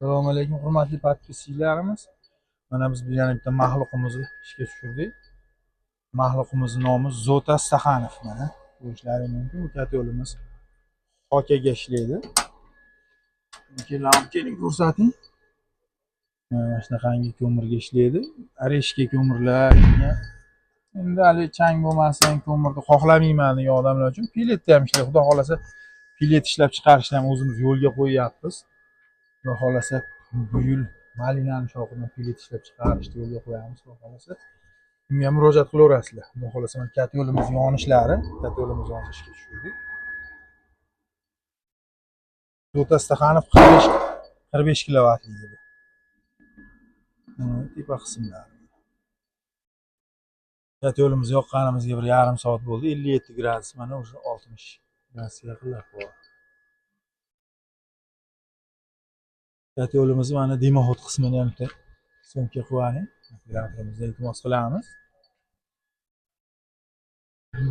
Assalomu alaykum hurmatli podpischilarimiz. Mana biz yana bitta mahluqimizni ishga tushirdik. Mahluqimizning nomi Zota Staxanov. Mana ko'rishlaringiz mumkin. Bu katta yo'limiz hokaga ishlaydi. Keling ko'rsating. Mana shunaqangi ko'mirga ishlaydi. Areshka ko'mirlar. Endi hali chang bo'lmasin, ko'mirni xohlamayman degan odamlar uchun pelletda ham ishlaydi. Xudo xolasa pellet ishlab chiqarishni ham o'zimiz yo'lga qo'yyapmiz. Xudo xolasa bu yil malinani shoxidan pellet ishlab chiqarishni yo'lga qo'yamiz. Xudo xolasa unga ham murojaat qilaverasizlar. Xudo xolasa mana katta yo'limiz yonishlari, katta yo'limiz yonishga tushdik. Zota Staxanov 45 kilovatli edi. Tepa qismlari. Katta yo'limiz yoqqanimizga bir yarim soat bo'ldi. 57 gradus, mana o'sha 60 gradusga yaqinlab qoldi. Katta yo'limizni mana dimoxod qismini ham bitta so'mga qo'ying. Operatorimizni iltimos qilamiz.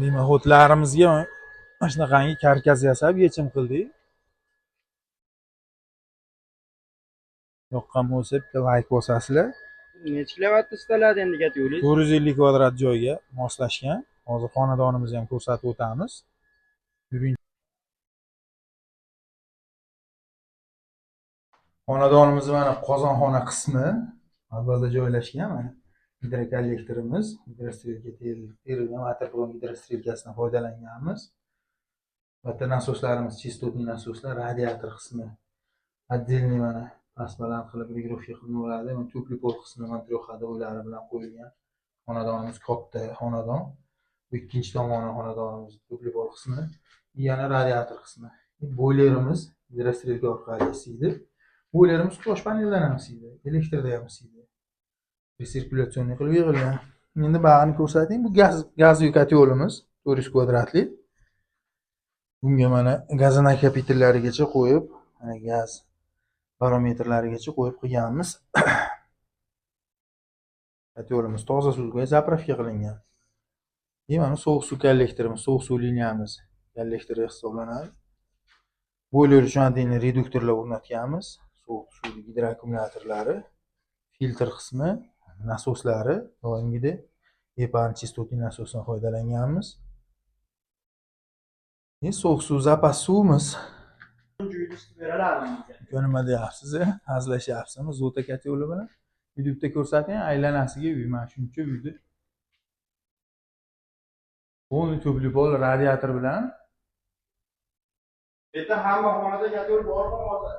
Dimoxodlarimizga mana shunaqangi karkas yasab yechim qildik. Yoqqan bo'lsa bitta like bosasizlar. Necha kilovatni istaladi endi katta yo'lingiz? 450 kvadrat joyga moslashgan. Hozir xonadonimizni ham ko'rsatib o'tamiz. Yuring. Xonadonimiz mana qozonxona qismi avvalda joylashgan. Mana gidrokollektorimiz, gidrostrelka terilgan waterpron gidrostrelkasidan foydalanganmiz. Bitta nasoslarimiz chistotli nasoslar, radiator qismi отдельный mana past baland qilib regrovka qilinadi. Mana tupli pol qismi montryox ходовойлari bilan qo'yilgan. Xonadonimiz katta xonadon. Bu ikkinchi tomoni xonadonimiz tupli pol qismi, yana radiator qismi. Boylerimiz gidrostrelka orqali isiydi. Boylerimiz quyosh paneldan ham isiydi, elektrda ham isiydi. Resirkulyatsionni qilib yig'ilgan. Endi bag'ini ko'rsating. Bu gazli kotelyolimiz 400 kvadratli. Bunga mana gaz nakopitellarigacha qo'yib, mana gaz barometrlarigacha qo'yib qilganmiz. Kotelyolimiz toza suvga zapravka qilingan. Mana sovuq suv kollektorimiz, sovuq suv liniyamiz kollektori hisoblanadi. Boyler uchun отдельный reduktorlar o'rnatganmiz. Sovuq suv gidroakkumulyatorlari, filtr qismi, nasoslari, doimgidek epan chistotli nasosdan foydalanganmiz. Sovuq suv zapas suvimiz. Nima deyapsiz? Hazillashyapsizmi? Zota katta yo'li bilan YouTube'da ko'rsating, aylanasiga uy, mana shuncha uydi. O'nli tubli pol radiator bilan. Bu yerda hamma xonada katta yo'l bormi hozir?